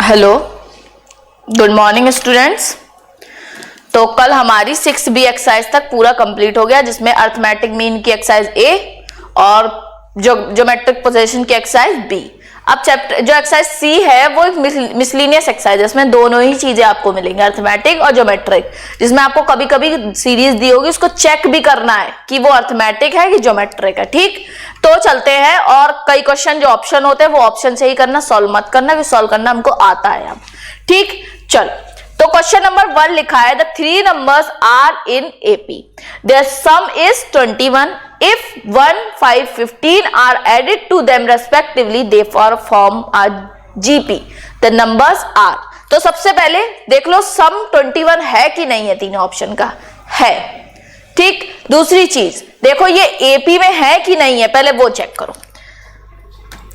Hello, good morning students. तो कल हमारी 6B एक्सरसाइज तक पूरा कंप्लीट हो गया, जिसमें अर्थमेटिक मीन की एक्सरसाइज ए और ज्योमेट्रिक पोजीशन की एक्सरसाइज बी। अब चैप्टर जो एक्सरसाइज सी है वो एक मिसलिनियस एक्सरसाइज है, इसमें दोनों ही चीजें आपको मिलेंगी, अर्थमेटिक और ज्योमेट्रिक, जिसमें आपको कभी कभी सीरीज दी होगी, उसको चेक भी करना है कि वो अर्थमेटिक है कि ज्योमेट्रिक है। ठीक, तो चलते हैं। और कई क्वेश्चन जो ऑप्शन होते हैं वो ऑप्शन से ही करना, सॉल्व मत करना, कि सॉल्व करना हमको आता है अब। ठीक, चल। तो क्वेश्चन नंबर 1 लिखा है, the 3 numbers are in AP, their sum is 21. If 1, 5, 15 are added to them respectively, they form a GP. The numbers are. तो सबसे पहले देख लो सम 21 है कि नहीं है, तीनों ऑप्शन का है। ठीक, दूसरी चीज देखो ये AP में है कि नहीं है, पहले वो चेक करो।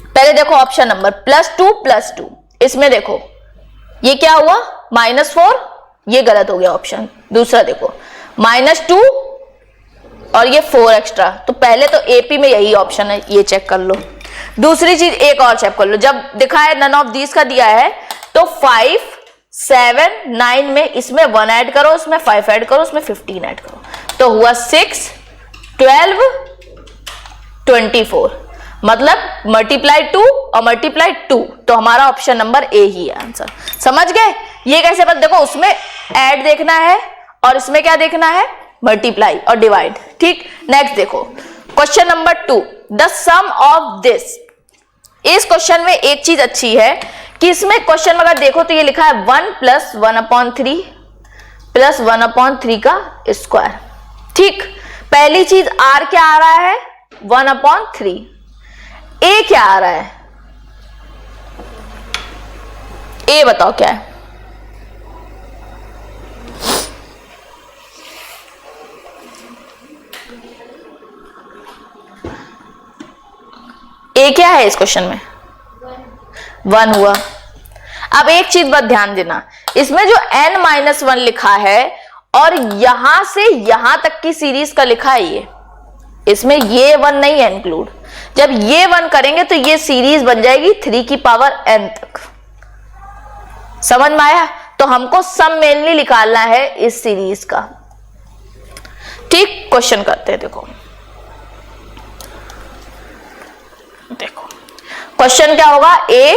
पहले देखो ऑप्शन नंबर +2, इसमें देखो ये क्या हुआ, -4, ये गलत हो गया ऑप्शन। दूसरा देखो -2 और ये 4 एक्स्ट्रा, तो पहले तो AP में यही ऑप्शन है, ये चेक कर लो। दूसरी चीज एक और चेक कर लो, जब दिखा है नन ऑफ दीज का दिया है, तो 5, 7, 9 में इसमें 1 ऐड करो, उसमें 5 ऐड करो, उसमें 15 ऐड करो, तो हुआ 6, 12, 24, मतलब मल्टीप्लाई 2 और मल्टीप्लाई 2, तो हमारा ऑप्शन नंबर ए ही है आंसर। समझ गए? ये कैसे बात, देखो उसमें ऐड देखना है और इसमें क्या देखना है, मल्टीप्लाई और डिवाइड। ठीक, नेक्स्ट देखो question number 2, the sum of this. इस क्वेश्चन में एक चीज अच्छी है कि इसमें क्वेश्चन अगर देखो तो ये लिखा है 1 + 1/3 + 1/3 का स्क्वायर। ठीक, पहली चीज आर क्या आ रहा है, 1/3। ए क्या आ रहा है, ए बताओ क्या है, ए क्या है इस क्वेश्चन में, 1 हुआ। अब एक चीज बस ध्यान देना, इसमें जो n-1 लिखा है और यहां से यहां तक की सीरीज का लिखा है, ये इसमें ये 1 नहीं है इंक्लूड। जब ये 1 करेंगे तो ये सीरीज बन जाएगी 3 की पावर n तक। समझ में आया? तो हमको सम मेनली निकालना है इस सीरीज का। ठीक, क्वेश्चन करते हैं। देखो क्वेश्चन क्या होगा, a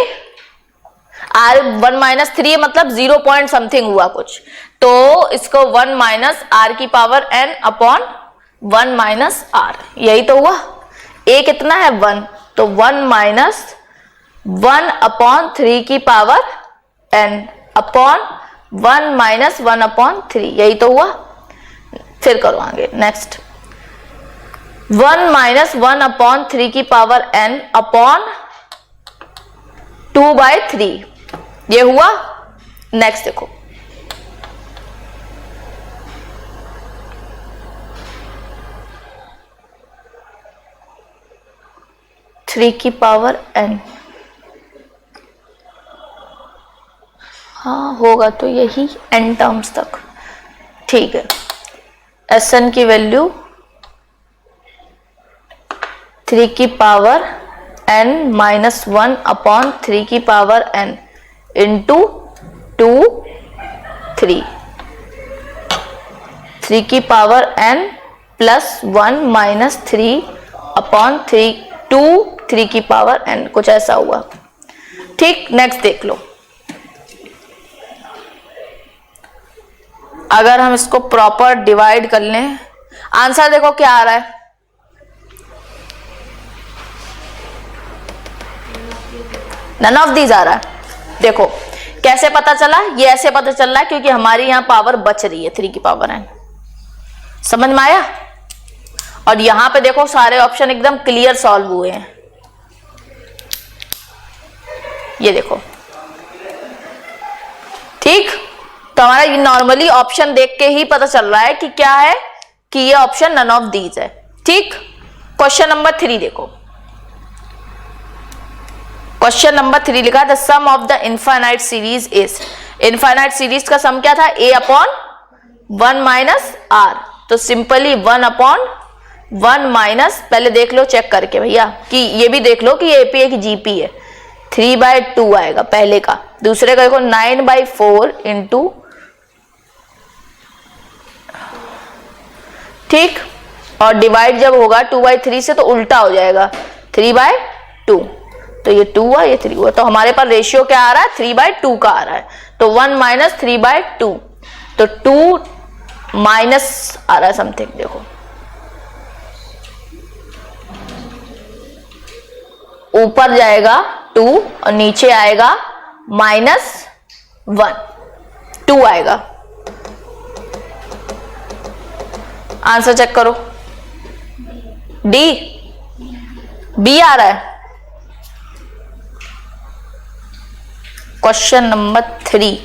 r 1 - 3 मतलब 0 पॉइंट समथिंग हुआ कुछ, तो इसको 1 - r की पावर n अपॉन 1 - r, यही तो हुआ। a कितना है, 1, तो 1 - 1/3 की पावर n अपॉन 1 - 1/3, यही तो हुआ। फिर करो आगे, नेक्स्ट 1 - 1/3 की पावर n अपॉन 2/3, ये हुआ। नेक्स्ट देखो थ्री की पावर n, हाँ होगा तो यही n टर्म्स तक। ठीक है, Sn की वैल्यू 3 की पावर n - 1/3 की पावर n इंटू 2, 3 की पावर n + 1 - 3/3 2, 3 की पावर n, कुछ ऐसा हुआ। ठीक, नेक्स्ट देख लो, अगर हम इसको प्रॉपर डिवाइड कर लें, आंसर देखो क्या आ रहा है, नन ऑफ दीज आ रहा है। देखो कैसे पता चला, ये ऐसे पता चल रहा है क्योंकि हमारी यहां पावर बच रही है 3 की पावर n। समझ में आया? और यहां पे देखो सारे ऑप्शन एकदम क्लियर सॉल्व हुए हैं, ये देखो। ठीक, तो हमारा ये नॉर्मली ऑप्शन देख के ही पता चल रहा है कि क्या है, कि ये ऑप्शन नन ऑफ दीज है। ठीक, क्वेश्चन नंबर 3 देखो, क्वेश्चन नंबर 3 लिखा है, the sum of the infinite series is. Infinite series का सम क्या था, a/1 - r, तो सिंपली 1/1 माइनस, पहले देख लो चेक करके भैया कि ये भी देख लो कि ये AP है कि GP है, 3/2 आएगा पहले का। दूसरे का देखो 9/4 इंटू, ठीक, और डिवाइड जब होगा 2/3 से तो उल्टा हो जाएगा 3/2। तो ये 2 हुआ, ये 3 हुआ, तो हमारे पास रेशियो क्या आ रहा है? 3/2 का आ रहा है। तो 1 - 3/2, तो 2 माइनस आ रहा है समथिंग, देखो ऊपर जाएगा 2 और नीचे आएगा -1, 2 आएगा। आंसर चेक करो, डी, बी आ रहा है। Question number 3,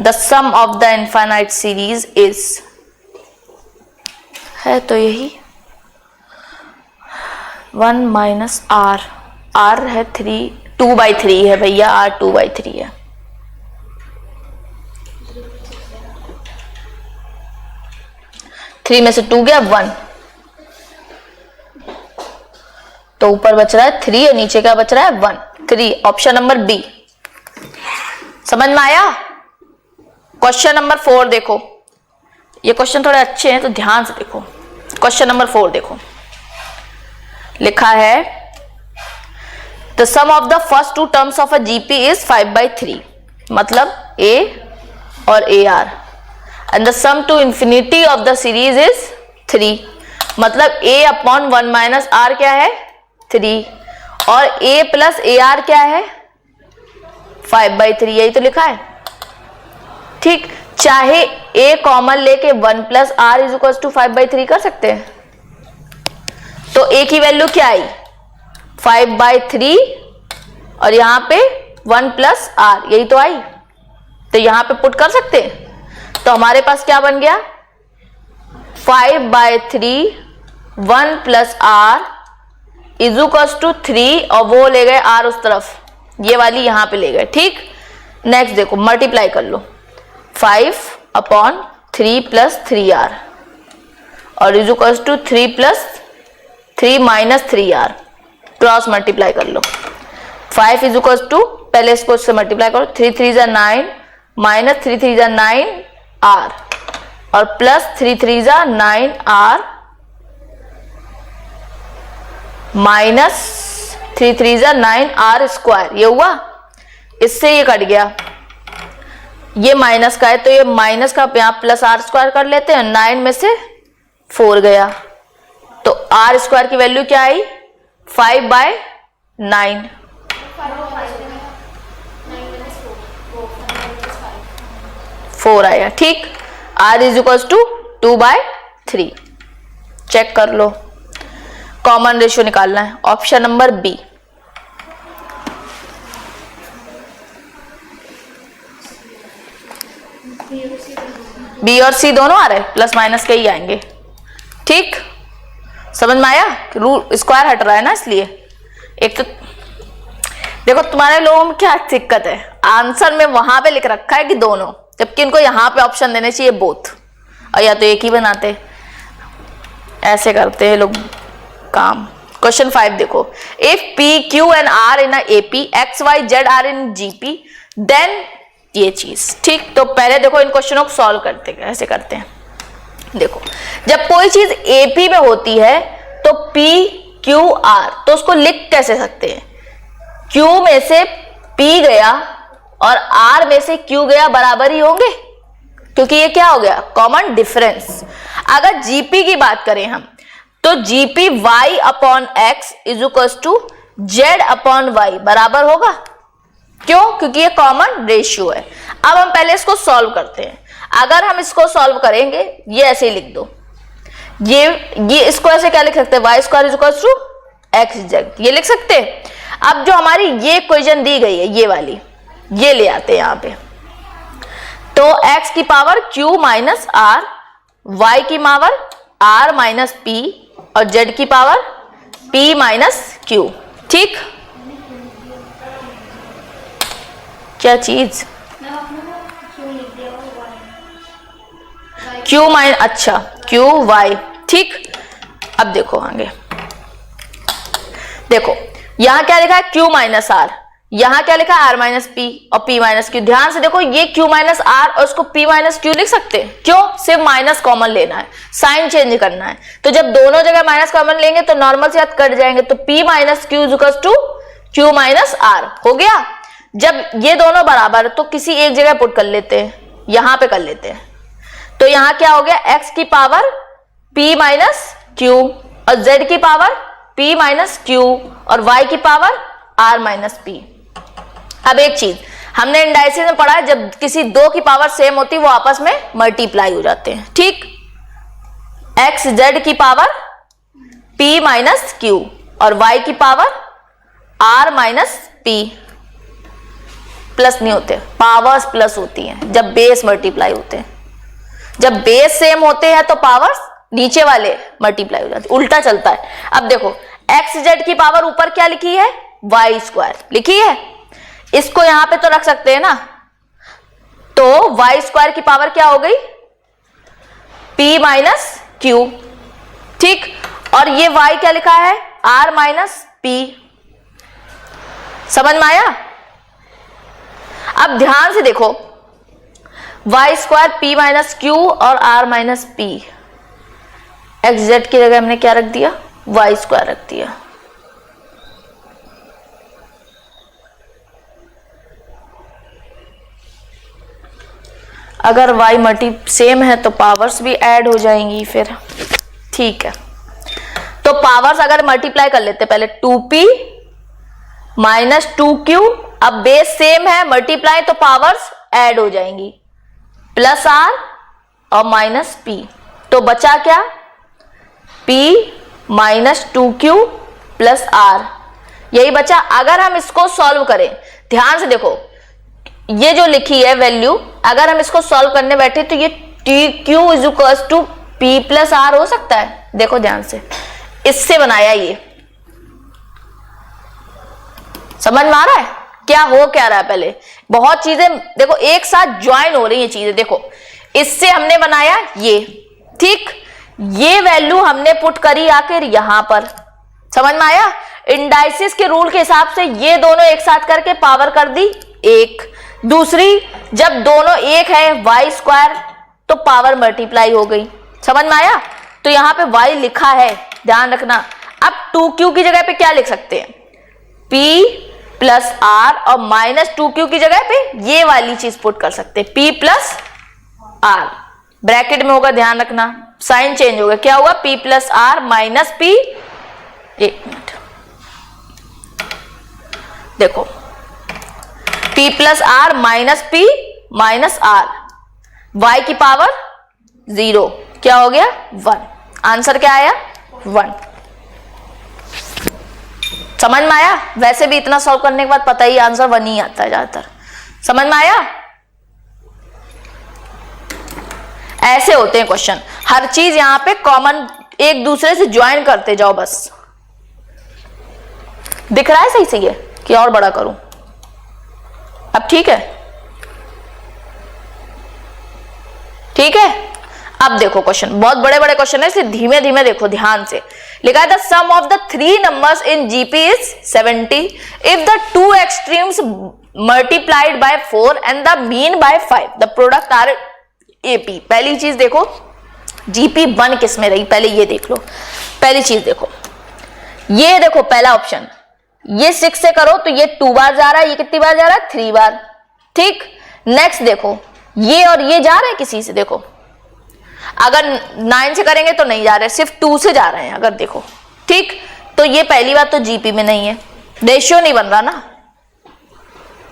the sum of the infinite series is, है तो यही 1 - r, r है 3, 2/3 है भैया, r 2/3 है। थ्री में से 2 गया 1, तो ऊपर बच रहा है 3 और नीचे क्या बच रहा है 1, 3, ऑप्शन नंबर बी। समझ में आया? क्वेश्चन नंबर 4 देखो, ये क्वेश्चन थोड़े अच्छे हैं तो ध्यान से देखो। क्वेश्चन नंबर 4 देखो, लिखा है the sum of the first 2 terms of a GP is 5/3, मतलब a और AR, and the sum to infinity of the series is 3, मतलब a/1 - r क्या है 3, और a + AR क्या है 5/3, यही तो लिखा है। ठीक, चाहे a कॉमन लेके 1 + r = 5/3 कर सकते हैं। तो a की वैल्यू क्या आई 5/3 और यहां पे 1 + r, यही तो आई, तो यहां पे पुट कर सकते हैं। तो हमारे पास क्या बन गया 5/3 1 + r = 3, और वो ले गए r उस तरफ, ये वाली यहां पे ले गए। ठीक, नेक्स्ट देखो मल्टीप्लाई कर लो, 5/3 + 3r और = 3 + 3 - 3r, क्रॉस मल्टीप्लाई कर लो। 5 = पहले इसको इससे मल्टीप्लाई करो, 3 × 3 = 9 - 3 × 3 = 9r और प्लस 3 × 3 = 9r माइनस 3 × 3 = 9r², ये हुआ। इससे ये कट गया, ये माइनस का है तो ये माइनस का यहाँ +r² कर लेते हैं, 9 में से 4 गया, तो r² की वैल्यू क्या आई 5/9, 4 आया। ठीक, r = 2/3, चेक कर लो, कॉमन रेशियो निकालना है, ऑप्शन नंबर बी। बी और सी दोनों आ रहे, प्लस माइनस के ही आएंगे। ठीक, समझ में आया? रूट स्क्वायर हट रहा है ना, इसलिए। एक तो देखो तुम्हारे लोगों में क्या दिक्कत है, आंसर में वहां पे लिख रखा है कि दोनों, जबकि इनको यहां पे ऑप्शन देने चाहिए बोथ, और या तो एक ही बनाते, ऐसे करते हैं लोग काम। क्वेश्चन 5 देखो, if P, Q and R in a AP, X, Y, Z are in GP, then ये चीज। ठीक, तो पहले देखो इन क्वेश्चनों को सॉल्व करते हैं, ऐसे करते हैं। देखो, जब कोई चीज AP में होती है तो P, Q, R, तो उसको लिख कैसे सकते हैं? Q में से P गया और R में से Q गया, बराबर ही होंगे, क्योंकि ये क्या हो गया कॉमन डिफरेंस। अगर GP की बात करें हम, तो GP y/x = z/y बराबर होगा, क्यों? क्योंकि ये कॉमन रेशियो है। अब हम पहले इसको सॉल्व करते हैं। अगर हम इसको सॉल्व करेंगे, ये ऐसे ही लिख दो, ये इसको ऐसे क्या लिख सकते हैं, y² = xz, ये लिख सकते हैं। अब जो हमारी ये इक्वेशन दी गई है, ये वाली, ये ले आते हैं यहां पे, तो x की पावर q - r, y की पावर r - p और z की पावर p - q। ठीक, क्या चीज q - अच्छा q y। ठीक, अब देखो आगे, देखो यहां क्या लिखा है q - r, यहां क्या लिखा है, r माइनस पी और p माइनस क्यू। ध्यान से देखो, ये q माइनस आर और उसको p माइनस क्यू लिख सकते हैं। क्यों? सिर्फ माइनस कॉमन लेना है, साइन चेंज करना है। तो जब दोनों जगह माइनस कॉमन लेंगे तो नॉर्मल से याद कट जाएंगे, तो p minus q is equal to q minus r हो गया। जब ये दोनों बराबर तो किसी एक जगह पुट कर लेते हैं, यहां पे कर लेते हैं। तो यहां क्या हो गया, x की पावर p माइनस क्यू और z की पावर p माइनस क्यू और y की पावर r माइनस पी। अब एक चीज हमने इंडाइसिस में पढ़ा है, जब किसी दो की पावर सेम होती वो आपस में मल्टीप्लाई हो जाते हैं। ठीक, एक्स जेड की पावर p माइनस क्यू और y की power r minus P plus नहीं होते, पावर्स प्लस होती हैं जब बेस मल्टीप्लाई होते हैं। जब बेस सेम होते हैं तो पावर्स नीचे वाले मल्टीप्लाई हो जाते, उल्टा चलता है। अब देखो, एक्स जेड की पावर ऊपर क्या लिखी है, वाई स्क्वायर लिखी है, इसको यहां पे तो रख सकते हैं ना। तो वाई स्क्वायर की पावर क्या हो गई, p माइनस क्यू। ठीक, और ये y क्या लिखा है, r माइनस पी। समझ में आया? अब ध्यान से देखो, y square p minus q और r minus p, x z की जगह हमने क्या रख दिया, वाई स्क्वायर रख दिया। अगर y मल्टी सेम है तो पावर्स भी ऐड हो जाएंगी फिर। ठीक है, तो पावर्स अगर मल्टीप्लाई कर लेते, पहले 2p माइनस 2q, अब बेस सेम है, मल्टीप्लाई तो पावर्स ऐड हो जाएंगी, प्लस r और माइनस p। तो बचा क्या, p minus 2q plus r, यही बचा। अगर हम इसको सॉल्व करें, ध्यान से देखो, ये जो लिखी है वैल्यू, अगर हम इसको सॉल्व करने बैठे तो ये TQ is equal to P plus R हो सकता है। देखो ध्यान से, इससे बनाया ये, समझ में आ रहा है क्या हो क्या रहा है? पहले बहुत चीजें देखो एक साथ ज्वाइन हो रही है चीजें। देखो, इससे हमने बनाया ये, ठीक, ये वैल्यू हमने पुट करी आकर यहां पर, समझ में आया? इंडाइसिस के रूल के हिसाब से ये दोनों एक साथ करके पावर कर दी एक। दूसरी, जब दोनों एक है वाई स्क्वायर तो पावर मल्टीप्लाई हो गई, समझ में आया? तो यहां पे y लिखा है, ध्यान रखना। अब 2q की जगह पे क्या लिख सकते हैं, p प्लस r, और माइनस 2q की जगह पे ये वाली चीज पुट कर सकते हैं, p प्लस r, ब्रैकेट में होगा, ध्यान रखना, साइन चेंज होगा, क्या होगा, p plus r minus p। एक मिनट देखो, p plus r minus p minus r, y की पावर 0, क्या हो गया 1। आंसर क्या आया 1। समझ में आया? वैसे भी इतना सॉल्व करने के बाद पता ही आंसर 1 ही आता है ज्यादातर। समझ में आया? ऐसे होते हैं क्वेश्चन, हर चीज यहां पे कॉमन एक दूसरे से ज्वाइन करते जाओ बस। दिख रहा है सही से ये कि और बड़ा करूं? अब ठीक है, ठीक है। अब देखो क्वेश्चन, बहुत बड़े बड़े क्वेश्चन है इसलिए धीमे धीमे देखो, ध्यान से। लिखा है the sum of the 3 numbers in GP is 70 if the 2 extremes multiplied by 4 and the mean by 5, the product are AP. पहली चीज देखो, जीपी 1 किस में रही, पहले ये देख लो। पहली चीज देखो, ये देखो पहला ऑप्शन, ये 6 से करो तो ये 2 बार जा रहा है, ये कितनी बार जा रहा है 3 बार, ठीक। नेक्स्ट देखो, ये और ये जा रहे हैं किसी से, देखो अगर 9 से करेंगे तो नहीं जा रहे, सिर्फ 2 से जा रहे हैं अगर देखो, ठीक। तो ये पहली बात तो जीपी में नहीं है, रेशियो नहीं बन रहा ना,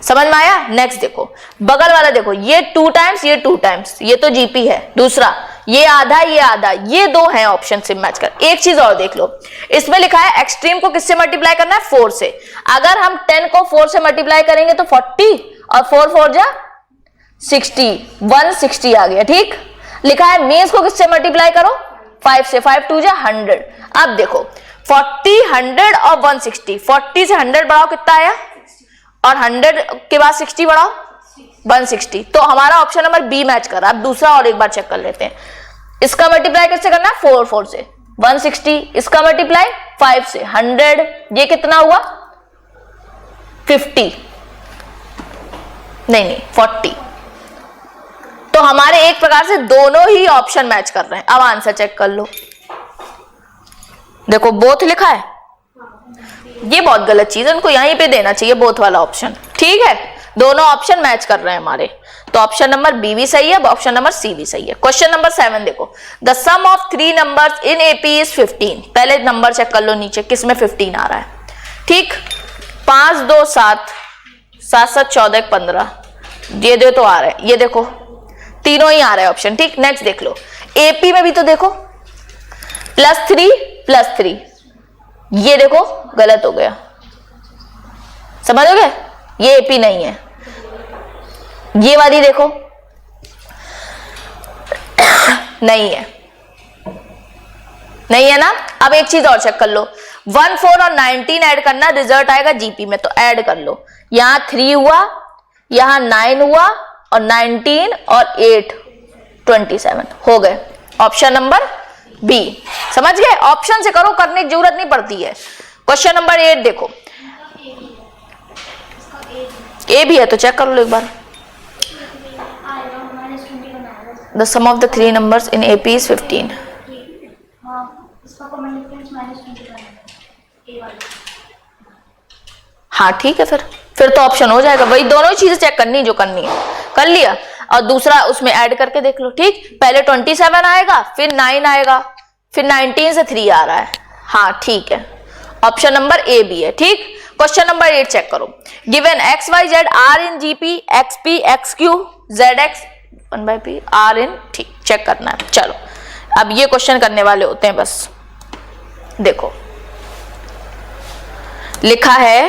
समझ में आया? नेक्स्ट देखो, बगल वाला देखो, ये 2 टाइम्स, ये 2 टाइम्स, ये तो जीपी है। दूसरा, ये आधा, ये आधा, ये 2 हैं ऑप्शन से मैच कर। एक चीज और देख लो, इसमें लिखा है एक्सट्रीम को किससे मल्टीप्लाई करना है, 4 से। अगर हम 10 को 4 से मल्टीप्लाई करेंगे तो 40 और 4 4 जा 60, 160 आ गया, ठीक। लिखा है मीन्स को किससे मल्टीप्लाई करो, 5 से, 5 2 जा 100। अब देखो 40, 100 और 160, 40 से 100 बढ़ाओ कितना आया, और 100 के बाद 60 बढ़ाओ 160। तो हमारा ऑप्शन नंबर बी मैच कर रहा है। अब दूसरा और एक बार चेक कर लेते हैं, इसका मल्टीप्लाई किससे करना है, 4 4 से 160, इसका मल्टीप्लाई 5 से 100, ये कितना हुआ 50, नहीं 40। तो हमारे एक प्रकार से दोनों ही ऑप्शन मैच कर रहे हैं। अब आंसर चेक कर लो, देखो बोथ लिखा है, ये बहुत गलत चीज है, उनको यहीं पे देना चाहिए बोथ वाला ऑप्शन। ठीक है, दोनों ऑप्शन मैच कर रहे हैं हमारे, तो ऑप्शन नंबर बी भी सही है, ऑप्शन नंबर सी भी सही है। क्वेश्चन नंबर 7 देखो, the sum of 3 numbers in AP is 15। पहले नंबर चेक कर लो नीचे किसमें 15 आ रहा है। ठीक, 5 2 7, 7 7 14 15, ये दो तो आ रहा है, ये देखो तीनों ही आ रहे हैं ऑप्शन। ठीक, नेक्स्ट देख लो, एपी में भी तो देखो +3, ये देखो गलत हो गया, समझोगे, ये एपी नहीं है। ये वाली देखो नहीं है ना। अब एक चीज और चेक कर लो, 1 4 और 19 ऐड करना, रिजल्ट आएगा जीपी में, तो ऐड कर लो। यहां 3 हुआ, यहां 9 हुआ, और 19 और 8 27 हो गए। ऑप्शन नंबर बी, समझ गए, ऑप्शन से करो, करने की जरूरत नहीं पड़ती है। क्वेश्चन नंबर 8 देखो, ए भी है तो चेक कर लो एक बार। The sum of the 3 numbers in AP is 15. हाँ ठीक है, फिर तो ऑप्शन हो जाएगा, वही दोनों ही चीजें चेक करनी जो करनी है, कर लिया। और दूसरा उसमें ऐड करके देख लो। ठीक, पहले 27 आएगा, फिर 9 आएगा, फिर 19 से 3 आ रहा है। हाँ ठीक है, ऑप्शन नंबर ए भी है। ठीक, क्वेश्चन नंबर 8 चेक करो, given x y z are in GP, x p x q z x 1/p are in, ठीक चेक करना है। चलो अब ये क्वेश्चन करने वाले होते हैं, बस देखो लिखा है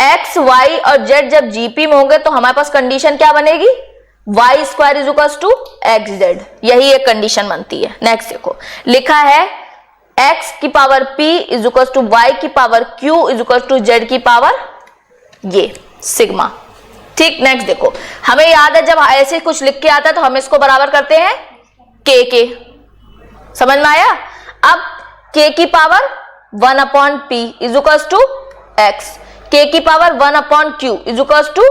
एक्स वाई और जेड जब जीपी में होंगे तो हमारे पास कंडीशन क्या बनेगी, y square is equal to x z, यही एक कंडीशन बनती है। नेक्स्ट देखो, लिखा है x की power p is equal to Y की power q is equal to Z की पावर ये सिग्मा। ठीक, नेक्स्ट देखो, हमें याद है जब ऐसे कुछ लिख के आता है तो हम इसको बराबर करते हैं k के, समझ में आया। अब k की power 1/p is equal to x, k की power 1/q is equal to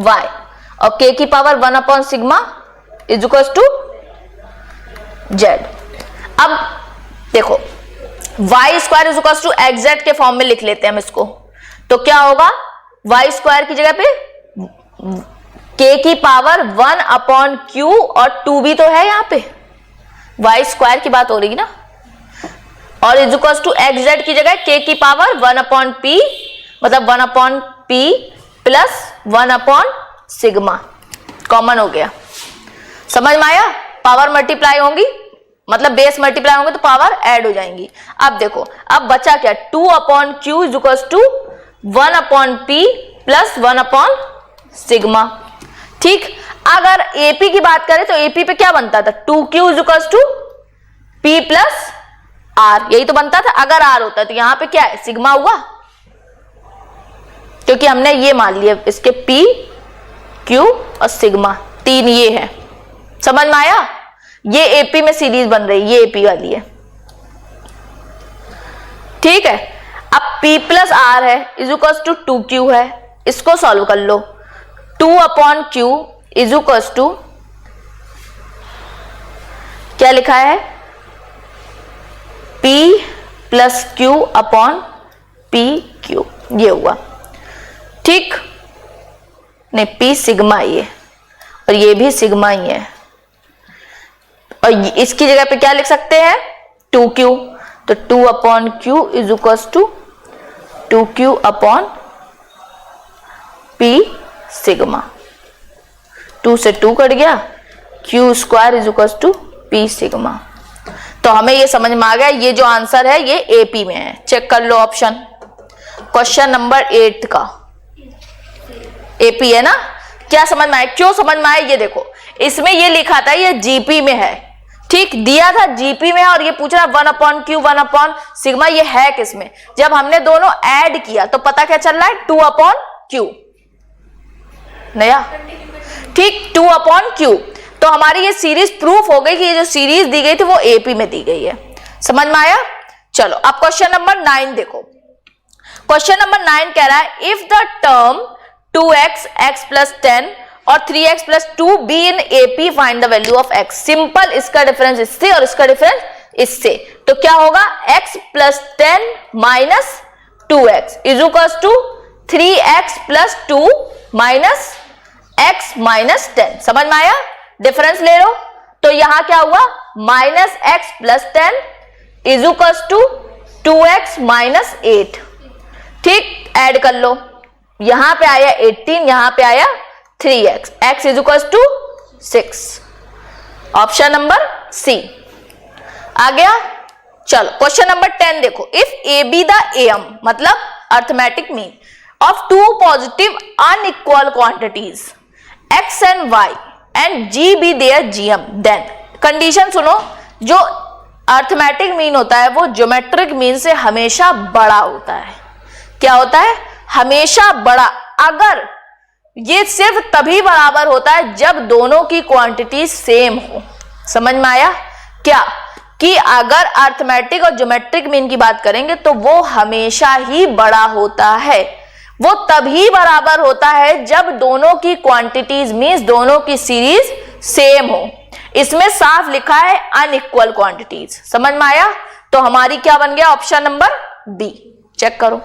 y, और k की पावर 1/सिग्मा इज इक्वल टू z। अब देखो y square is equal to x z के फॉर्म में लिख लेते हैं हम इसको, तो क्या होगा, वाई स्क्वायर की जगह पे k की पावर 1/q और 2 भी तो है यहाँ पे, वाई स्क्वायर की बात हो रही है ना, और is equal to x z की जगह k की पावर 1/p, मतलब 1/p प्लस 1/सिग्मा कॉमन हो गया, समझ में आया। पावर मल्टीप्लाई होंगी, मतलब बेस मल्टीप्लाई होंगे तो पावर ऐड हो जाएंगी। अब देखो, अब बचा क्या, 2/q is equal to 1/p plus 1/सिग्मा। ठीक, अगर एपी की बात करें तो एपी पे क्या बनता था, 2q is equal to p plus r, यही तो बनता था। अगर आर होता तो यहां पे क्या है, सिग्मा हुआ, क्योंकि हमने ये मान लिया इसके p q और सिग्मा, 3 ये है, समझ में आया। ये एपी में सीरीज बन रही, ये एपी वाली है। ठीक है, अब p प्लस आर है इज इक्वल टू 2q है, इसको सॉल्व कर लो। 2/q इज इक्वल टू क्या लिखा है, p plus q upon pq, ये हुआ। ठीक, नहीं p सिग्मा ये, और ये भी सिग्मा ही है, और इसकी जगह पे क्या लिख सकते हैं, 2q, तो 2/q is equal to 2q upon p sigma, 2 से 2 कट गया, q square is equal to p sigma. तो हमें ये समझ में आ गया, ये जो आंसर है ये एपी में है। चेक कर लो ऑप्शन, क्वेश्चन नंबर 8 का एपी है ना। क्या समझ में आया, क्यों समझ में आया, ये देखो इसमें ये लिखा था ये जीपी में है, ठीक दिया था जीपी में है, और ये पूछ रहा 1/q 1/सिग्मा, ये है किसमें। जब हमने दोनों ऐड किया तो पता क्या चल रहा है, 2/q नया, ठीक 2/q। तो हमारी ये सीरीज प्रूफ हो गई कि ये जो सीरीज दी गई थी वो एपी में दी गई है, समझ में आया। चलो अब क्वेश्चन नंबर 9 देखो, क्वेश्चन नंबर 9 कह रहा है if the term 2x, x plus 10 और 3x plus 2 be in AP, find the value of x। Simple, इसका डिफरेंस इससे और इसका डिफरेंस इससे, तो क्या होगा x plus 10 minus 2x is equals to 3x plus 2 minus x minus 10। समझ में आया? डिफरेंस ले लो, तो यहां क्या हुआ minus x plus 10 is equals to 2x minus 8। ठीक, ऐड कर लो, यहां पे आया 18, यहां पे आया 3x, x is equals to 6। Option number C आ गया। चलो क्वेश्चन नंबर 10 देखो, if A be the M मतलब arithmetic mean of two positive unequal quantities x and y and g be their gm, then condition सुनो, जो arithmetic mean होता है वो ज्योमेट्रिक मीन से हमेशा बड़ा होता है। क्या होता है? हमेशा बड़ा। अगर ये सिर्फ तभी बराबर होता है जब दोनों की क्वांटिटी सेम हो। समझ में आया? क्या कि अगर अर्थमेटिक और ज्योमेट्रिक मीन की बात करेंगे तो वो हमेशा ही बड़ा होता है। वो तभी बराबर होता है जब दोनों की क्वांटिटीज मीन्स दोनों की सीरीज सेम हो। इसमें साफ लिखा है अनइक्वल क्वांटिटीज। समझ में आया? तो हमारी क्या बन गया? Option number B. चेक करो,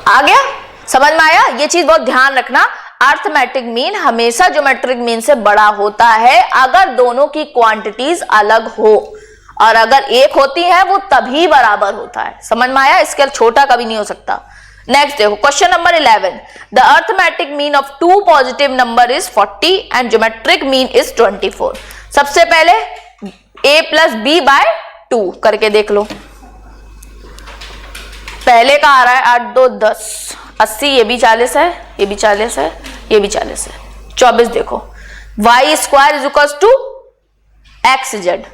आ गया? समझ में आया? ये चीज बहुत ध्यान रखना, अर्थमेटिक मीन हमेशा ज्योमेट्रिक मीन से बड़ा होता है अगर दोनों की क्वांटिटीज अलग हो, और अगर एक होती है वो तभी बराबर होता है। समझ में आया? इसके छोटा कभी नहीं हो सकता। नेक्स्ट देखो question number 11, the arithmetic mean of two positive number is 40 and geometric mean is 24। सबसे पहले a प्लस बी बाय 2 करके देख लो। पहले का आ रहा है 8 2 10 80, ये भी 40 है, ये भी 40 है, ये भी 40 है, 24 देखो y square is equal to x z.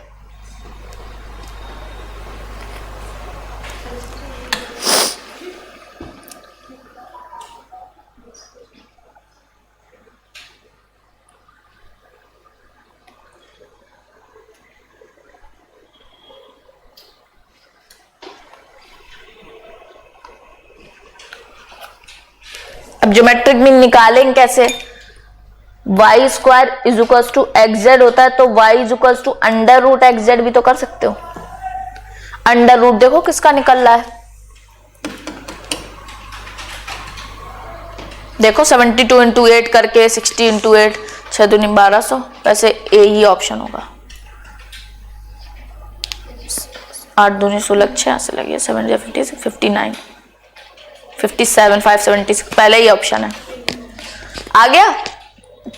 अब ज्योमेट्रिक मीन निकालेंगे कैसे? y square is equal to x z होता है, तो y is equal to under root x z भी तो कर सकते हो। अंडर रूट देखो किसका निकल रहा है, देखो 72 इंटू 8 करके 60 इंटू 8, 6 दूनी 1200, वैसे ए ही ऑप्शन होगा। 8 दूनी 16, 6 से लगे 7 50 59 57 576, पहले ही ऑप्शन है। आ गया?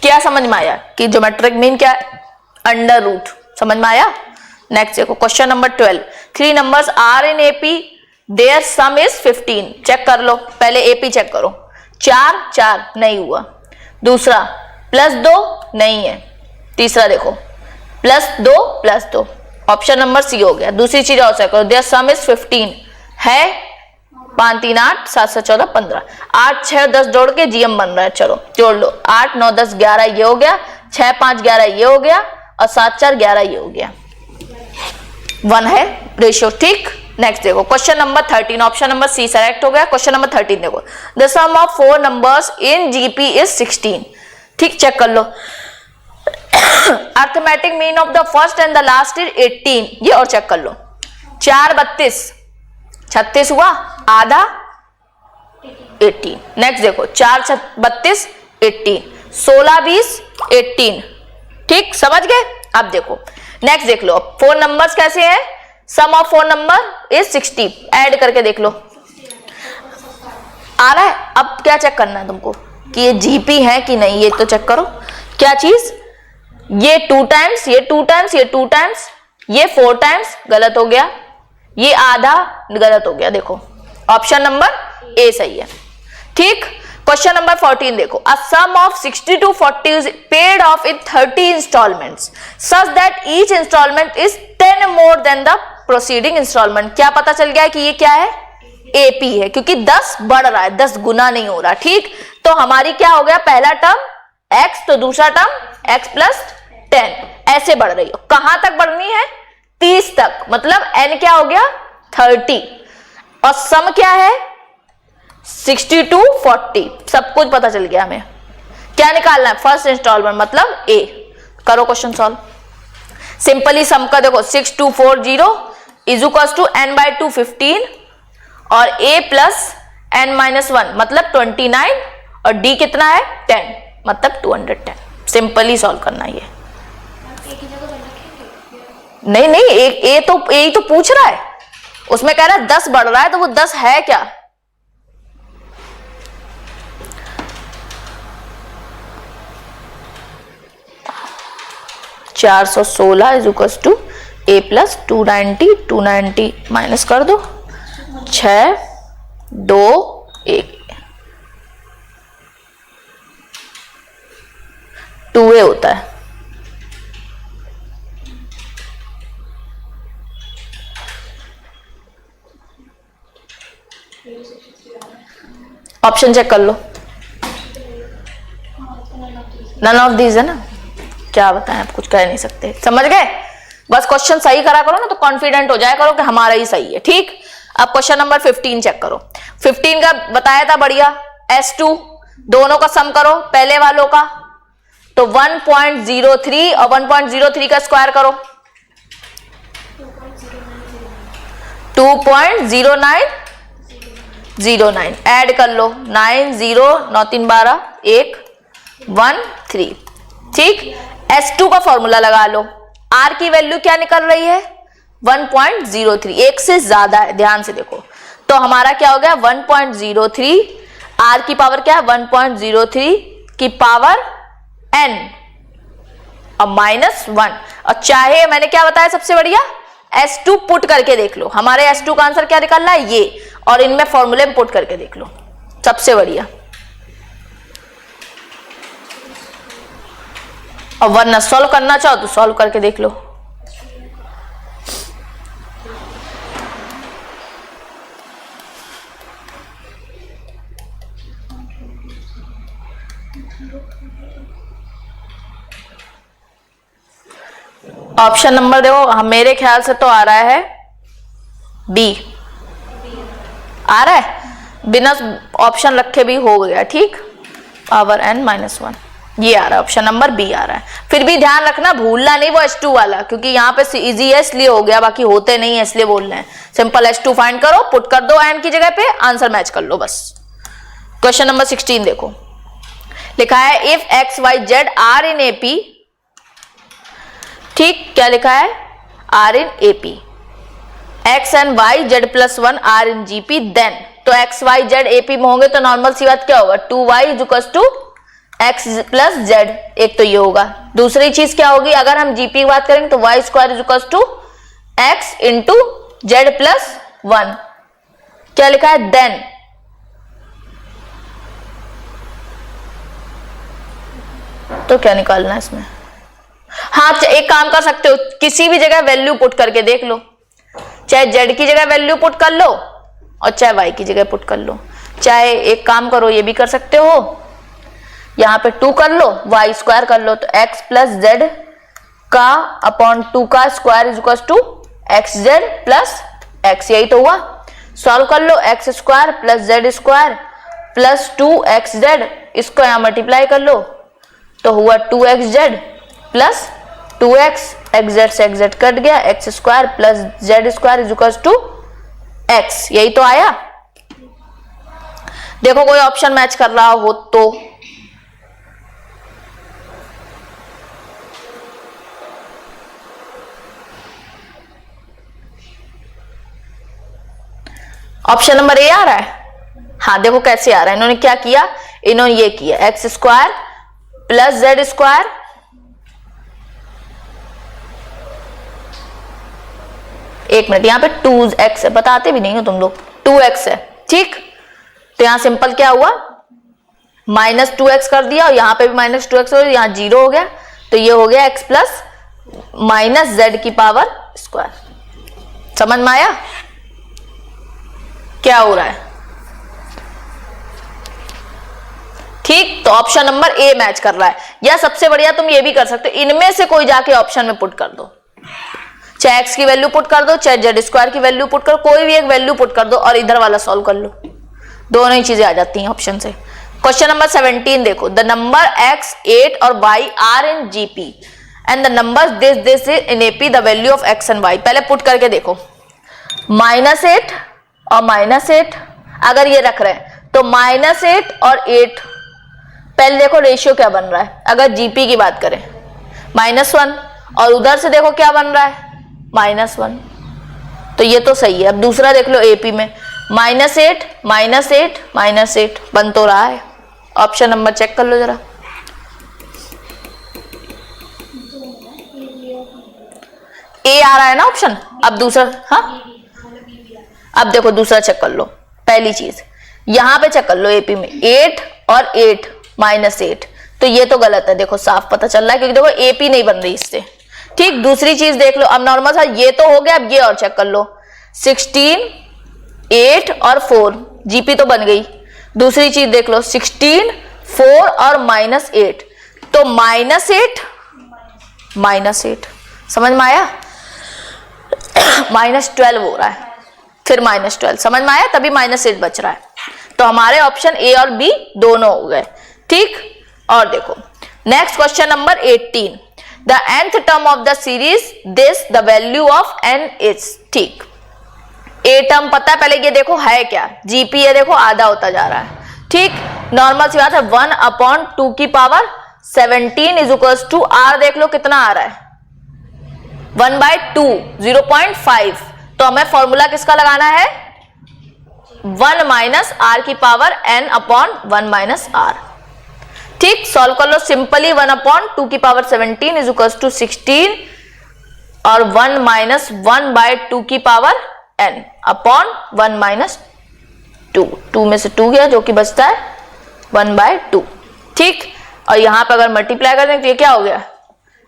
क्या समझ में आया कि ज्योमेट्रिक मीन क्या है? Under root. समझ में आया? नेक्स्ट देखो question number 12, 3 numbers are in AP their sum is 15। Check कर लो, पहले एपी चेक करो। 4 4 नहीं हुआ, दूसरा +2 नहीं है, तीसरा देखो +2 ऑप्शन नंबर सी हो गया। दूसरी चीज और चेक करो, देयर सम इज 15 है, 5 3 8 7 7 14 15, 8 6 10 जोड़ के जीएम बन रहा है। चलो जोड़ लो, 8 9 10 11 ये हो गया, 6 5 11 ये हो गया, और 7 4 11 ये हो गया, 1 है रेशियो। ठीक, नेक्स्ट देखो question number 13, option number C select हो गया। क्वेश्चन नंबर 13 देखो, the sum of 4 numbers in GP is 16। ठीक, चेक कर लो, arithmetic mean of the first and the last is 18। ये और चेक कर लो, 4 32 36 हुआ, आधा 18। नेक्स्ट देखो 4 32 18, 16 20 18। ठीक, समझ गए? अब देखो नेक्स्ट देख लो, 4 नंबर्स कैसे हैं? सम ऑफ 4 नंबर इज 60, ऐड करके देख लो, आ रहा है? अब क्या चेक करना है तुमको कि ये जीपी है कि नहीं, ये तो चेक करो। क्या चीज? ये 2 टाइम्स, ये 2 टाइम्स, ये 2 टाइम्स, ये 4 टाइम्स, गलत हो गया, ये आधा गलत हो गया। देखो ऑप्शन नंबर ए सही है। ठीक, क्वेश्चन नंबर 14 देखो, अ सम of 60 to 40 is paid off in 30 installments such that each installment is 10 more than the preceding installment। क्या पता चल गया है कि ये क्या है? एपी है, क्योंकि 10 बढ़ रहा है, 10 गुना नहीं हो रहा। ठीक, तो हमारी क्या हो गया? पहला टर्म x, तो दूसरा टर्म x plus 10, ऐसे बढ़ रही हो। कहां तक बढ़नी है? 30 तक, मतलब n क्या हो गया? 30, और सम क्या है? 62 40 सब कुछ पता चल गया हमें। क्या निकालना है? फर्स्ट इंस्टॉलमेंट मतलब ए। करो क्वेश्चन सॉल्व। सिंपली सम का देखो 6240 इज इक्वल्स टू n/2 15 और a प्लस n-1 मतलब 29 और d कितना है 10 मतलब 210। सिंपली सॉल्व करना ये। नहीं नहीं ए तो पूछ रहा है, उसमें कह रहा है 10 बढ़ रहा है तो वो 10 है क्या? $416 is equal to a plus 290 minus कर दो 6 2 1 2a होता है। ऑप्शन चेक कर लो। नन ऑफ दीज है ना, क्या बताएं, आप कुछ कह नहीं सकते। समझ गए? बस क्वेश्चन सही करा करो ना तो कॉन्फिडेंट हो जाया करो कि हमारा ही सही है। ठीक, अब क्वेश्चन नंबर 15 चेक करो। 15 का बताया था बढ़िया, S2 दोनों का सम करो पहले वालों का, तो 1.03 और 1.03 का स्क्वायर करो 2.0909 ऐड कर लो 9 0 9 3 12 1 1 3। ठीक, S2 का फॉर्मूला लगा लो। R की वैल्यू क्या निकल रही है 1.03, एक से ज्यादा है, ध्यान से देखो। तो हमारा क्या हो गया 1.03, R की पावर क्या है 1.03 की पावर n और -1। और चाहे मैंने क्या बताया सबसे बढ़िया, S2 पुट करके देख लो। हमारे S2 का आंसर क्या निकलना है ये, और इनमें फॉर्मूले में पुट करके देख लो, सबसे बढ़िया। और वरना सॉल्व करना चाहो तो सॉल्व करके देख लो। ऑप्शन नंबर देखो, मेरे ख्याल से तो आ रहा है बी, आ रहा है बिना ऑप्शन रखे भी हो गया। ठीक, पावर n-1 ये आ रहा है, ऑप्शन नंबर बी आ रहा है। फिर भी ध्यान रखना, भूलना नहीं वो S2 वाला, क्योंकि यहाँ पे इजी है इसलिए हो गया, बाकी होते नहीं है इसलिए बोल रहे हैं। सिंपल S2 फाइंड करो, पुट कर दो n की जगह पे, आंसर मैच कर लो बस। क्वेश्चन नंबर 16 देखो, लिखा है if x y z are in AP। ठीक, क्या लिखा है are in AP, x and y z+1 are in GP, then तो x y z AP में होंगे तो नॉर्मल सी बात क्या होगा 2y is equal to x plus z। एक तो ये होगा। दूसरी चीज क्या होगी, अगर हम GP की बात करेंगे तो y square is equal to x into z+1। क्या लिखा है देन, तो क्या निकालना है इसमें? हाँ, एक काम कर सकते हो, किसी भी जगह वैल्यू पुट करके देख लो, चाहे z की जगह वैल्यू पुट कर लो और चाहे y की जगह पुट कर लो। चाहे एक काम करो, ये भी कर सकते हो, यहाँ पे 2 कर लो, y स्क्वायर कर लो, तो x प्लस z का अपॉन 2 का square is equal to xz plus x, यही तो हुआ। सॉल्व कर लो, x square plus z square plus 2xz, इसको यहाँ मल्टीप्लाई कर लो तो हुआ 2xz प्लस 2x, xz से xz कट गया, x square plus z square is equal to x, यही तो आया। देखो कोई ऑप्शन मैच कर रहा हो तो। ऑप्शन नंबर ए आ रहा है। हाँ देखो कैसे आ रहा है, इन्होंने क्या किया, इन्होंने ये किया x square plus Z square एक मिनट, यहां पे 2x है, बताते भी नहीं हो तुम लोग, 2x है। ठीक, तो यहां सिंपल क्या हुआ -2x कर दिया और यहां पे भी -2x हो, यहां 0 हो गया, तो ये हो गया x प्लस माइनस जेड की पावर स्क्वायर। समझ में आया क्या हो रहा है? ठीक, तो ऑप्शन नंबर ए मैच कर रहा है। या सबसे बढ़िया तुम ये भी कर सकते हो, इनमें से कोई जाके ऑप्शन में पुट कर दो, चाहे x की वैल्यू पुट कर दो, चाहे जेड स्क्वायर की वैल्यू पुट करो, कोई भी एक वैल्यू पुट कर दो और इधर वाला सॉल्व कर लो, दोनों ही चीजें आ जाती हैं ऑप्शन से। क्वेश्चन नंबर 17 देखो, द नंबर x, 8 और y are in GP and the number this in AP, the value of x and y। पहले पुट करके देखो, -8 और -8 अगर ये रख रहे हैं तो -8 और 8, पहले देखो रेशियो क्या बन रहा है। अगर जीपी की बात करें -1 और उधर से देखो क्या बन रहा है -1, तो ये तो सही है। अब दूसरा देख लो एपी में, -8 -8 -8 बन तो रहा है। ऑप्शन नंबर चेक कर लो जरा, ए आ रहा है ना ऑप्शन। अब दूसरा, हाँ अब देखो दूसरा चेक कर लो। पहली चीज यहां पे चेक कर लो एपी में 8 और 8 -8, तो ये तो गलत है, देखो साफ पता चल रहा है क्योंकि देखो एपी नहीं बन रही इससे। ठीक, दूसरी चीज देख लो, अब नॉर्मल सा ये तो हो गया, अब ये और चेक कर लो, 16 8 और 4 जीपी तो बन गई। दूसरी चीज देख लो 16 4 और -8, तो -8 -8 समझ में आया, -12 हो रहा है, फिर -12 समझ में आया, तभी -8 बच रहा है। तो हमारे ऑप्शन ए और बी दोनों हो गए। ठीक, और देखो next question number 18, the nth term of the series this the value of n is. ठीक, ए टर्म पता है, पहले ये देखो है क्या, जीपी है देखो आधा होता जा रहा है। ठीक, नॉर्मल सी बात है, 1/2 की power 17 is equals to r, देख लो कितना आ रहा है 1/2 0.5, तो हमें फॉर्मूला किसका लगाना है 1 माइनस आर की power n upon 1 minus r. ठीक, सॉल्व कर लो सिंपली, 1/2 की पावर 17 इज इक्वल्स टू 16 और 1 माइनस 1/2 की पावर n अपॉन 1 माइनस 2 में से 2 गया जो कि बचता है 1/2। ठीक, और यहां पर अगर मल्टीप्लाई कर दें तो ये क्या हो गया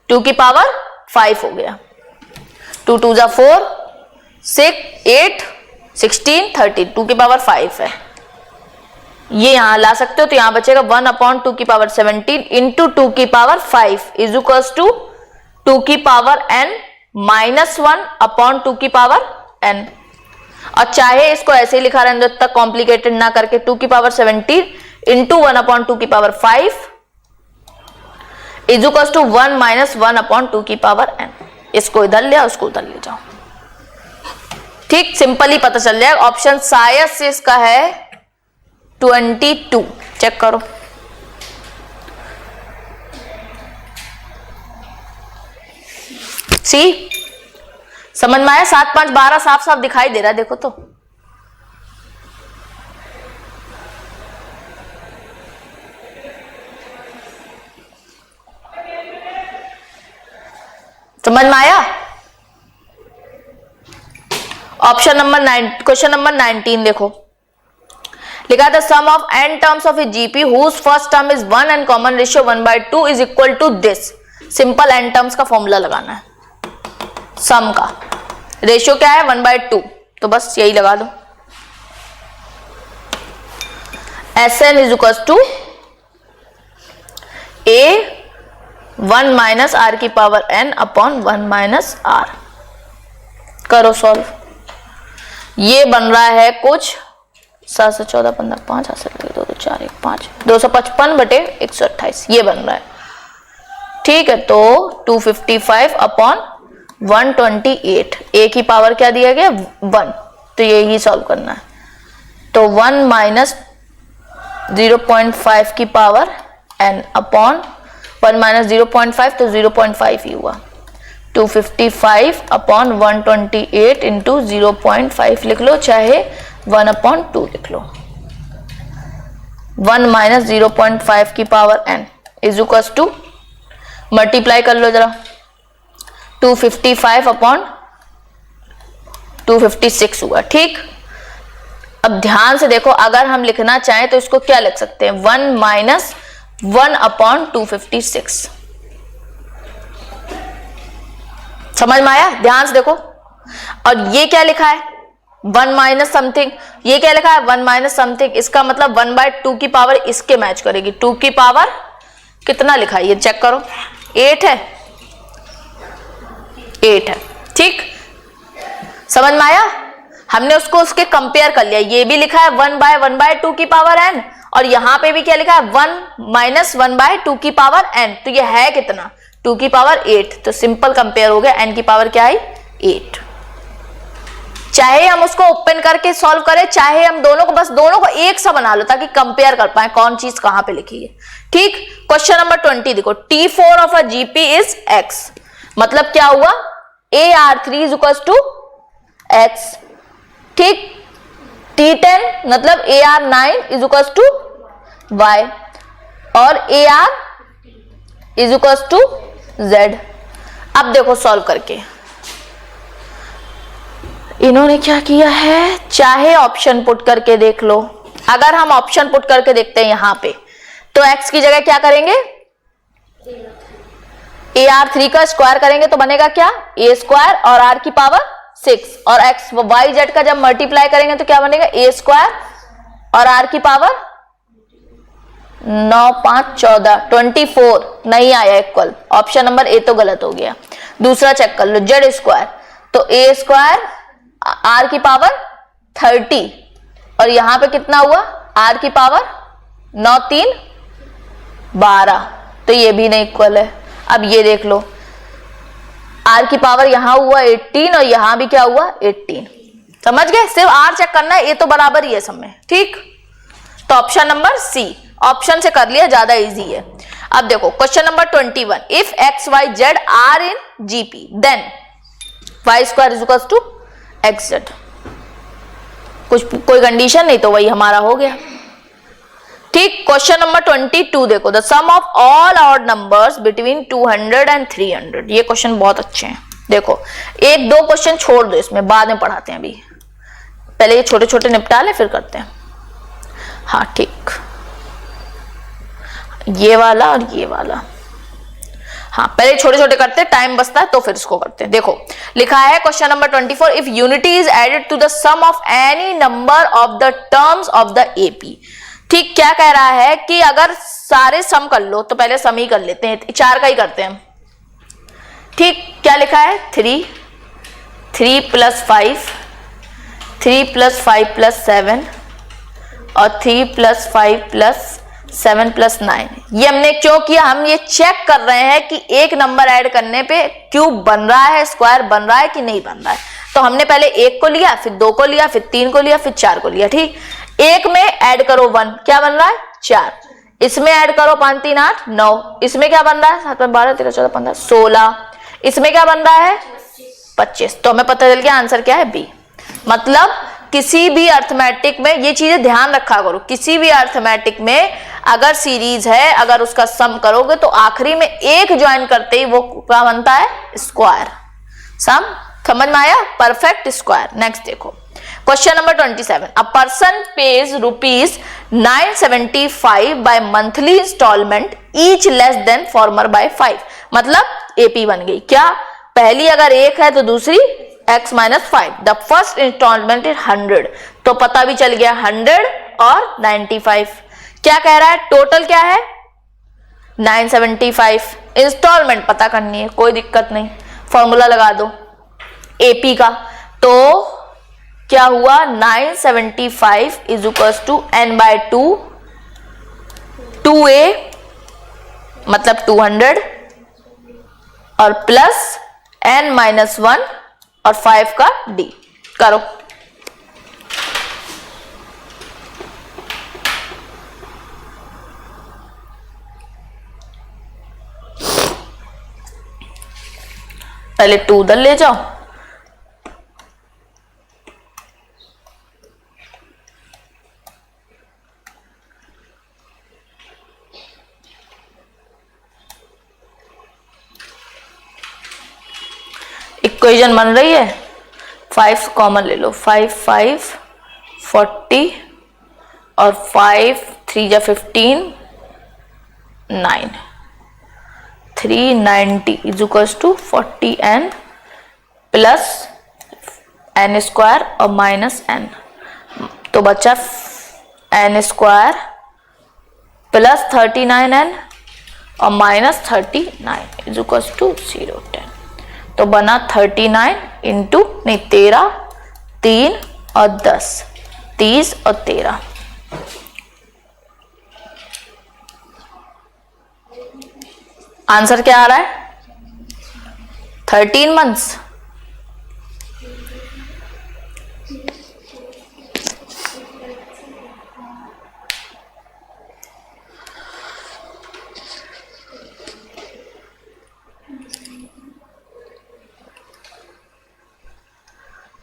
2 की पावर 5 हो गया, 2 2 जा 4 6 8 16 30, 2 की पावर 5 है, ये यहां ला सकते हो, तो यहां बचेगा 1/2 की पावर 17 इंटू 2 की पावर 5 इज इक्वल्स टू 2 की पावर n माइनस 1 अपॉन 2 की पावर n। और चाहे इसको ऐसे ही लिखा रहने दो, तक कॉम्प्लिकेटेड ना करके, 2 की पावर 17 इंटू 1/2 की power 5 is equals to 1 minus 1 upon 2 की पावर n। इसको इधर ले आओ, उसको उधर ले जाओ। ठीक, सिंपली पता चल जाएगा। ऑप्शन शायद से इसका है 22, चेक करो। सी समझ में आया, 7 5 12 साफ साफ दिखाई दे रहा है, देखो तो समझ में आया। ऑप्शन नंबर 9, क्वेश्चन नंबर 19 देखो, लिखा था sum of n terms of a GP whose first term is 1 and common ratio 1/2 is equal to this. Simple n terms का फॉर्मूला लगाना है, सम का रेशियो क्या है 1/2, तो बस यही लगा दो, Sn is equal to a 1 minus are की power n upon 1 minus R. करो सॉल्व, ये बन रहा है कुछ 7 से 14 15 5 8 से 2 2 4 1 5 255 बटे 128 ये बन रहा है। ठीक है, तो 255 अपॉन 128, ए की पावर क्या दिया गया 1, तो यही सॉल्व करना है। तो 1 माइनस 0.5 की पावर n अपॉन 1 माइनस 0.5, तो 0.5 ही हुआ। 255 अपॉन 128 इंटू 0.5 लिख लो, चाहे 1/2 लिख लो। 1 माइनस 0.5 की power n is equal to, multiply कर लो जरा, 255 अपॉन 256 हुआ। ठीक, अब ध्यान से देखो, अगर हम लिखना चाहें तो इसको क्या लिख सकते हैं 1 माइनस 1 अपॉन 256। समझ में आया, ध्यान से देखो। और ये क्या लिखा है 1 माइनस समथिंग, ये क्या लिखा है 1 माइनस समथिंग, इसका मतलब 1/2 की पावर इसके मैच करेगी। 2 की पावर कितना लिखा है ये चेक करो, 8 है, 8 है। ठीक, समझ में आया। हमने उसको उसके कंपेयर कर लिया। ये भी लिखा है 1/1/2 की पावर n, और यहां पे भी क्या लिखा है 1 - 1/2 की पावर n। तो ये है कितना, 2 की पावर 8। तो सिंपल कंपेयर हो गया, n की पावर क्या आई 8। चाहे हम उसको ओपन करके सॉल्व करें, चाहे हम दोनों को, बस दोनों को एक सा बना लो ताकि कंपेयर कर पाए कौन चीज कहां पे लिखी है। ठीक, क्वेश्चन नंबर 20 देखो, T4 of a GP is x, मतलब क्या हुआ, AR3 is equal to x। ठीक, T10 मतलब AR9 is equal to y, और AR is equal to z। अब देखो सॉल्व करके इन्होंने क्या किया है, चाहे ऑप्शन पुट करके देख लो। अगर हम ऑप्शन पुट करके देखते हैं यहां पे, तो x की जगह क्या करेंगे, AR3 का स्क्वायर करेंगे तो बनेगा क्या, a स्क्वायर और r की पावर 6, और x y z का जब मल्टीप्लाई करेंगे तो क्या बनेगा, a स्क्वायर और r की पावर 9 5 14 24, नहीं आया इक्वल, ऑप्शन नंबर ए तो गलत हो गया। दूसरा चेक कर लो, z स्क्वायर, तो a स्क्वायर r की पावर 30, और यहां पे कितना हुआ, r की पावर 9 3 12, तो ये भी नहीं इक्वल है। अब ये देख लो, r की पावर यहां हुआ 18 और यहां भी क्या हुआ 18, समझ गए, सिर्फ r चेक करना है, ये तो बराबर ही है सब में। ठीक, तो ऑप्शन नंबर सी, ऑप्शन से कर लिया, ज्यादा इजी है। अब देखो question number 21, if x y z are in GP then y square is equal to xz। कोई कंडीशन नहीं, तो वही हमारा हो गया। ठीक, क्वेश्चन नंबर 22 देखो, the sum of all odd numbers between 200 and 300। ये क्वेश्चन बहुत अच्छे हैं। देखो, एक दो क्वेश्चन छोड़ दो, इसमें बाद में पढ़ाते हैं, अभी पहले ये छोटे छोटे निपटा ले फिर करते हैं। हाँ ठीक, ये वाला और ये वाला, हाँ पहले छोटे छोटे करते हैं, टाइम बचता है तो फिर इसको करते हैं। देखो लिखा है question number 24, if unity is added to the sum of any number of the terms of the AP. ठीक, क्या कह रहा है कि अगर सारे सम कर लो, तो पहले सम ही कर लेते हैं, 4 का ही करते हैं। ठीक, क्या लिखा है 3 + 5, 3 + 5 + 7 और 3 + 5 + 7 + 9। ये हमने क्यों किया, हम ये चेक कर रहे हैं कि एक नंबर ऐड करने पे क्यूब बन रहा है, स्क्वायर बन रहा है कि नहीं बन रहा है। तो हमने पहले 1 को लिया, फिर 2 को लिया, फिर 3 को लिया, फिर 4 को लिया। ठीक, 1 में ऐड करो 1, क्या बन रहा है 4, इसमें ऐड करो 5 3 8 9, इसमें क्या बन रहा है 7 12 13 14 15 16, इसमें क्या बन रहा है 25। तो हमें पता चल गया आंसर क्या है बी। मतलब किसी भी अर्थमेटिक में ये चीजें ध्यान रखा करो, किसी भी अर्थमेटिक में अगर सीरीज है, अगर उसका सम करोगे तो आखिरी में 1 ज्वाइन करते ही वो क्या बनता है, स्क्वायर। सम समझ में आया, परफेक्ट स्क्वायर। नेक्स्ट देखो question number 27, a person pays ₹975 by monthly installment, each less than former by 5। मतलब एपी बन गई क्या, पहली अगर 1 है तो दूसरी x - 5, the first installment is 100। तो पता भी चल गया 100 और 95। क्या कह रहा है, टोटल क्या है 975, इंस्टॉलमेंट पता करनी है, कोई दिक्कत नहीं, फॉर्मूला लगा दो एपी का। तो क्या हुआ 975 is equal to n/2, 2a मतलब 200 और प्लस n - 1 और 5 का d। करो, पहले 2 उधर ले जाओ, इक्वेशन बन रही है, 5 कॉमन ले लो, 5 5 40 और 5 3 जा 15 9, 390 is equal to 40n plus n square और माइनस n, तो बचा n स्क्वायर प्लस 39n और माइनस 39 इज इक्वल टू 0 10। तो बना 39 इंटू नहीं 13 3 और 10, 30 और 13। आंसर क्या आ रहा है? 13 मंथ्स।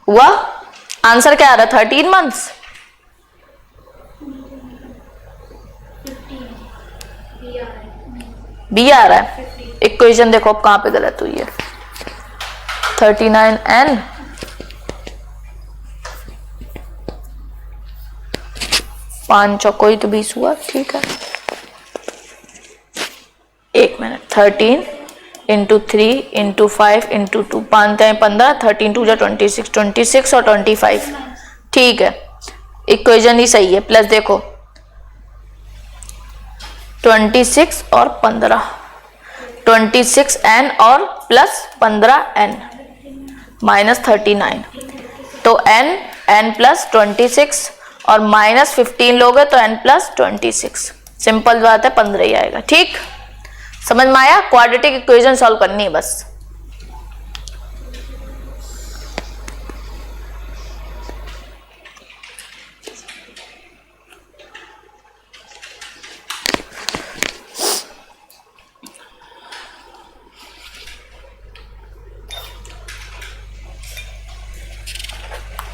हुआ? आंसर क्या आ रहा है? 13 मंथ्स। बी आ रहा है। इक्वेशन देखो अब कहां पे गलत हुई है। 39n पांच चौको ही तो 20 हुआ। ठीक है, एक मिनट। 13 इंटू 3 इंटू 5 इंटू 2, 5 15, 13 2 26, 26 और 25। ठीक है, इक्वेशन ही सही है। प्लस देखो 26 और 15, 26n और प्लस 15n माइनस 39। तो n प्लस 26 और माइनस 15 लोगे तो n प्लस 26। सिंपल बात है, 15 ही आएगा। ठीक, समझ में आया? क्वाड्रेटिक इक्वेशन सॉल्व करनी है बस।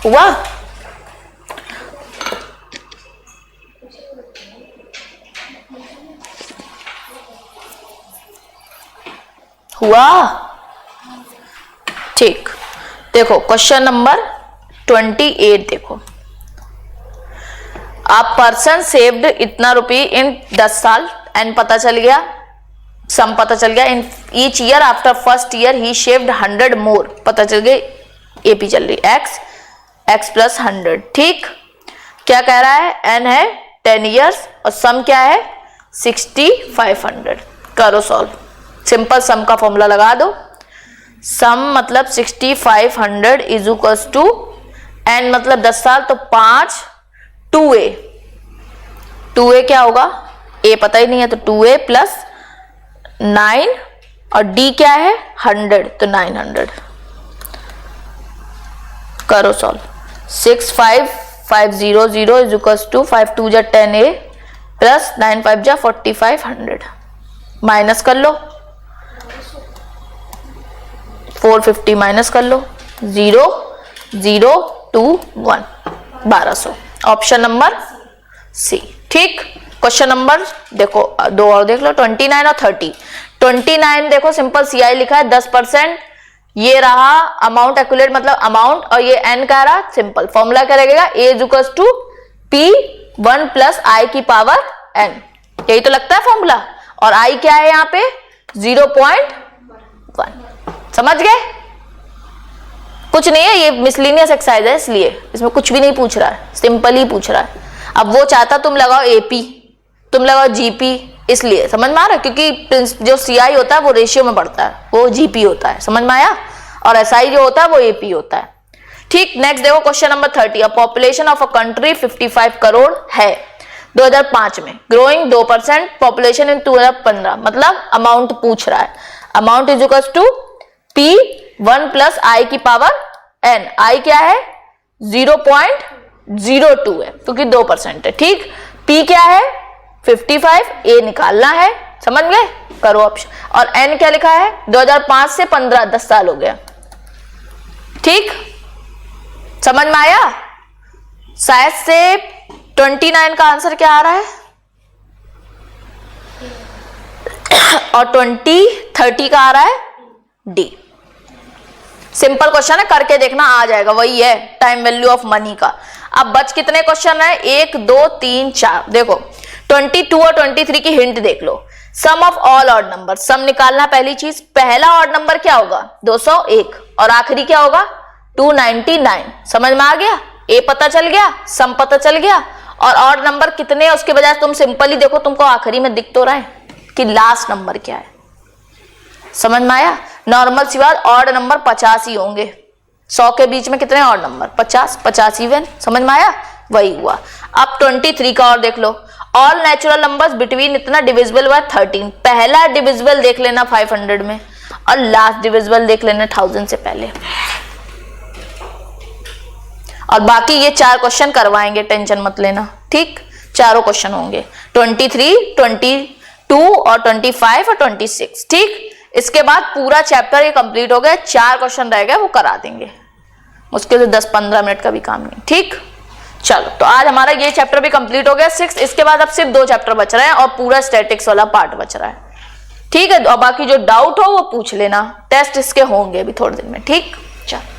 हुआ? हुआ? ठीक, देखो क्वेश्चन नंबर 28 देखो। अ पर्सन सेव्ड इतना रुपये इन 10 साल, एन पता चल गया, सम पता चल गया। In each year after first year he shaved 100 मोर, पता चल गया। एपी चल रही, x प्लस 100। ठीक, क्या कह रहा है? एन है 10 ईयर्स और सम क्या है? 6500। करो सॉल्व। सिंपल सम का फॉर्मूला लगा दो। सम मतलब 6500 इज इक्वल्स टू एन मतलब 10 साल, तो 5 2a। 2a क्या होगा? a पता ही नहीं है तो 2a प्लस 9 और d क्या है? 100, तो 900। करो सॉल्व। 65500 इज इक्वल्स टू 5 2 जा 10a प्लस 9 5 जा 4500। माइनस कर लो, 450 माइनस कर लो, 0 0 2 1 1200। ऑप्शन नंबर सी। ठीक, क्वेश्चन नंबर देखो दो और देख लो, 29 और 30। 29 देखो सिंपल CI लिखा है 10%, ये रहा अमाउंट एक्यूरेट मतलब अमाउंट, और ये n का रहा सिंपल। फॉर्मूला क्या रहेगा? a is equal to p1 plus i की पावर n, यही तो लगता है फॉर्मूला। और i क्या है यहाँ पे? 0.1। समझ गए? कुछ नहीं है, ये मिसलिनियस एक्सरसाइज है, इसलिए इसमें कुछ भी नहीं पूछ रहा है, सिंपल ही पूछ रहा है। अब वो चाहता तुम लगाओ AP, तुम लगाओ GP, इसलिए समझ में आ रहा है, क्योंकि जो CI होता है वो रेशियो में बढ़ता है, वो GP होता है। समझ में आया? और SI जो होता है वो AP होता है। ठीक, नेक्स्ट देखो question number 30। A population of a country 55 crore है 2005 में, ग्रोइंग 2%, पॉपुलेशन इन 2015, मतलब अमाउंट पूछ रहा है। Amount is equal to P1 plus I की पावर n। I क्या है? 0.02 है, क्योंकि 2% है। ठीक, P क्या है? 55, A निकालना है। समझ गए? करो ऑप्शन। और n क्या लिखा है? 2005 से 15, 10 साल हो गया। ठीक, समझ में आया? शायद से 29 का आंसर क्या आ रहा है और 30 का आ रहा है डी। सिंपल क्वेश्चन है, करके देखना आ जाएगा, वही है टाइम वैल्यू ऑफ मनी का। अब बच कितने क्वेश्चन है? 1 2 3 4। देखो 22 और 23 की हिंट देख लो। सम ऑफ ऑल ऑड नंबर, सम निकालना पहली चीज। पहला ऑड नंबर क्या होगा? 201 और आखिरी क्या होगा? 299। समझ में आ गया? ए पता चल गया, सम पता चल गया, और ऑड नंबर कितने, उसके बजाय तुम सिंपल ही देखो, तुमको आखिरी में दिख तो रहा है कि लास्ट नंबर क्या है। समझ में आया? नॉर्मल सी बात, ऑड नंबर 50 ही होंगे, 100 के बीच में कितने और नंबर, 50, 50 इवन, समझ में आया, वही हुआ। अब 23 का और देख लो, ऑल नेचुरल नंबर्स बिटवीन इतना डिविजिबल हुआ 13, पहला डिविजिबल देख लेना 500 में और लास्ट डिविजिबल देख लेना 1000 से पहले, और बाकी ये 4 क्वेश्चन करवाएंगे, टेंशन मत लेना, ठीक, चारों क्वेश्चन होंगे 23, 22 और 25 और 26, ठीक। इसके बाद पूरा चैप्टर ये कंप्लीट हो गया, 4 क्वेश्चन रह गए, वो करा देंगे, मुश्किल से 10-15 मिनट का भी काम नहीं, ठीक। चलो, तो आज हमारा ये चैप्टर भी कंप्लीट हो गया 6। इसके बाद अब सिर्फ 2 चैप्टर बच रहे हैं और पूरा स्टैटिक्स वाला पार्ट बच रहा है, ठीक है। और बाकी जो डाउट हो वो पूछ लेना, टेस्ट इसके होंगे अभी थोड़े दिन में, ठीक। चलो।